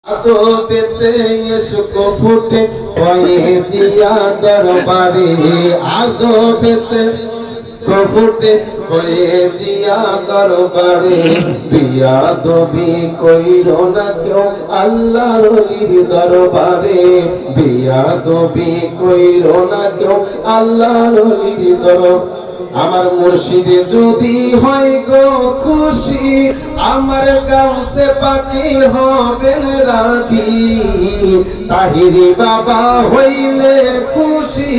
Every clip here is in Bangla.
আদবেতে ইশক ফুটে হয়ে জিয়া দরবারে আদবেতে ফুটে হয়ে জিয়া দরবারে বিয়াদবি কইরো না কেউ আল্লাহর ওলির দরবারে বিয়াদবি কইরো না কেউ আল্লাহর ওলির দরবারে আমার মুর্শিদে যদি হয় গো খুশি আমার গাউসে পাকে হবেন রাজি তাহিরি বাবা হইলে খুশি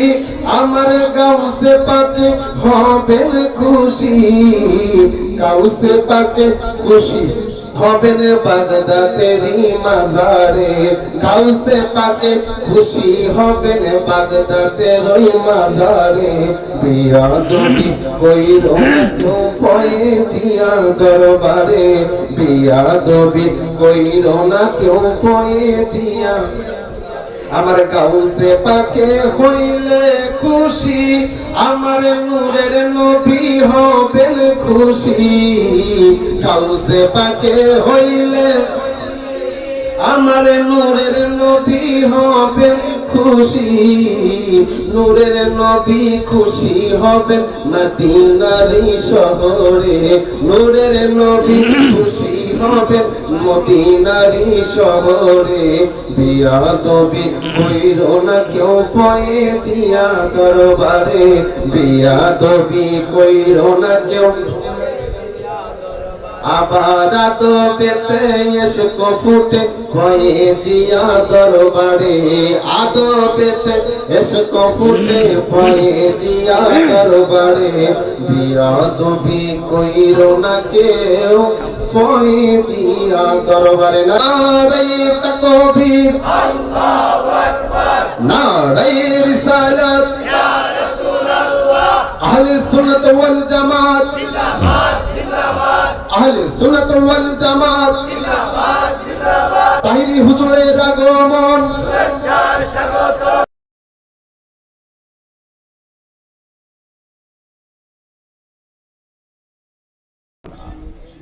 আমার গাউসে পাকে হবেন খুশি গাউসে পাকে খুশি হবেন বাগদাদেরই মাজারে গাউসে পাকে খুশি হবেন বাগদাদের ওই মাজারে বিয়াদবি কইরো না কেউ ফয়ে জিয়া দরবারে বিয়াদবি কইরো না কেউ ফয়ে জিয়া আমার গাউসে পাকে হইলে খুশি আমার নূরের নবী হবেন খুশি গাউসে পাকে হইলে আমার নূরের নবী হবেন খুশি নূরের নবী খুশি হবেন মদিনার শহরে নূরের নবী খুশি হবেন মদিনার শহরে বিয়াদবি কইরো না কেউ ফয়ে জিয়া দরবারে বিয়াদবি কইরো না কেউ আবার আদবেতে ইশক ফুটে হয়ে জিয়া দরবারে আদবেতে ইশক ফুটে হয়ে জিয়া দরবারে বিয়াদবি কইরো না কেউ হয়ে জিয়া দরবারে নারে তাকবীর আল্লাহু আকবার নারে রিসালাত ইয়া রাসূলুল্লাহ আহলে সুন্নাত ওয়াল জামাত জিন্দাবাদ জিন্দাবাদ আহলে সুন্নাত ওয়াল জামাত জিন্দাবাদ জিন্দাবাদ তাহিরি হুজুরের আগমন শুভেচ্ছার স্বাগত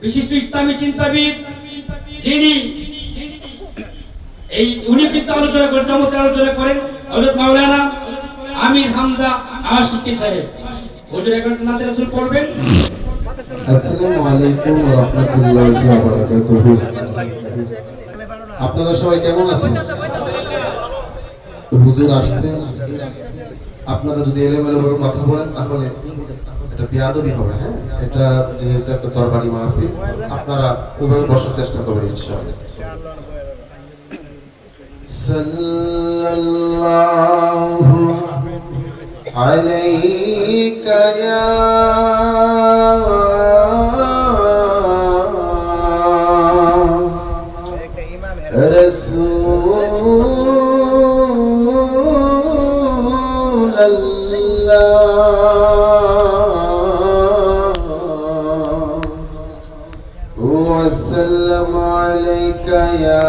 বিশিষ্ট ইসলামী চিন্তাবিদ যিনি উনি কিন্তু আলোচনা করেন চমৎকার আলোচনা করেন হযরত মাওলানা আমির হামজা আশিকি সাহেব হুজুর এখন নাতে রাসূল পড়বেন। আসসালামু আলাইকুম ওয়া রাহমাতুল্লাহি ওয়া বারাকাতুহু। আপনারা সবাই কেমন আছেন? হুজুর আসছে, আপনারা যদি এলোমেলো ভাবে কথা বলেন তাহলে এটা বেয়াদবি হবে। হ্যাঁ, এটা যেহেতু একটা দরবারি মাহফিল, আপনারা ওইভাবে বসার চেষ্টা করবেন ইনশাআল্লাহ। সাল্লাল্লাহু আলাইকা ইয়া وسلم عليك يا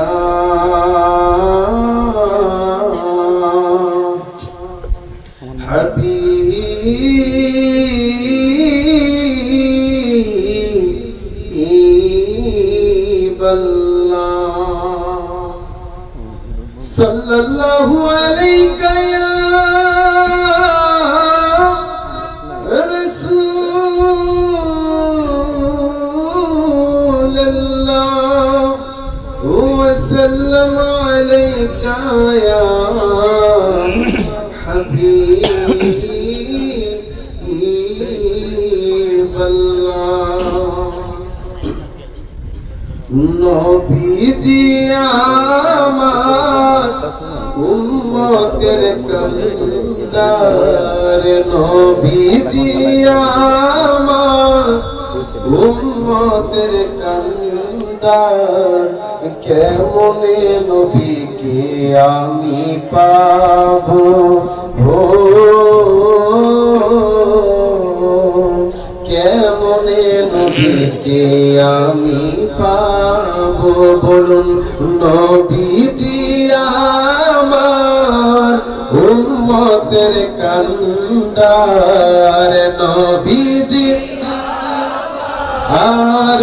حبيب الله صلى الله عليك يا وسلم عليك يا حبيب الله নবীজি আমার উম্মতের কান্ডার নবীজি আমার উম্মতের কান্ডার কেমনে নবীকে আমি পাবো কেমনে নবীকে আমি পাবো বলুন নবীজি আমার উম্মতের কান্ডার নবীজি আর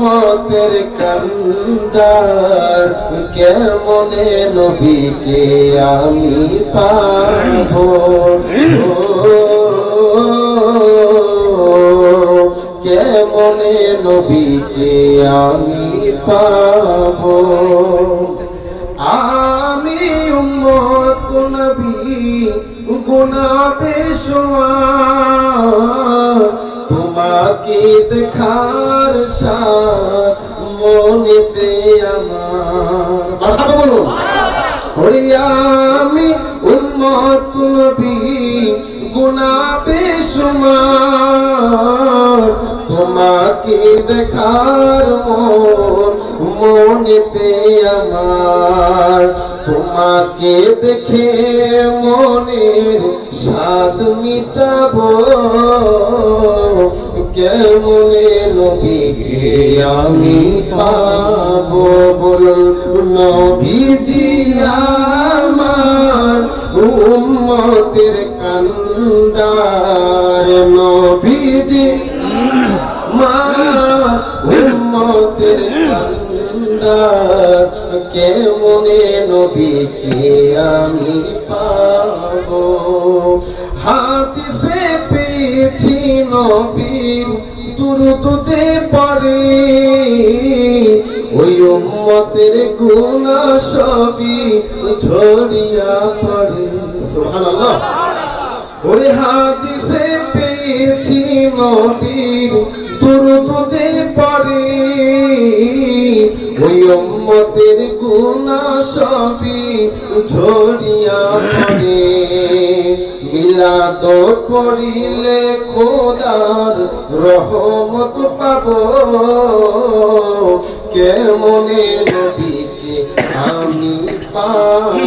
উম্মতের কান্ডার কেমনে নবীকে আমি পাবো কেমনে নবীকে আমি পাবো আমি উম্মত নবী গুনাহ পেশোয়া তোমাকে দেখার সাথ মনেতে আমার মারহাবা বলুন ওরে আমি উম্মত নবী গুনাহ বেশুমার তোমাকে দেখার মোর মনেতে আমার তোমাকে দেখে মনের স্বাদ মিটাবো কেমনে নবীকে আমি পাবো বলুন নবীজি আমার উম্মতের কান্ডার নবীজি আমার উম্মতের কান্ডার কেমনে নবীকে আমি পাবো হাদিসে পেয়েছি নবীর দুরূদ যে পড়ে ওই উম্মতের গুনাহ সবই ঝরিয়া পড়ে সুবহানাল্লাহ ওরে হাদিসে পেয়েছি নবীর দুরূদ যে পড়ে ওই উম্মতের গুনাহ সবই ঝরিয়া পড়ে মিলাদ পড়িলে খোদার রহমত পাবো কেমনে নবীকে আমি পাবো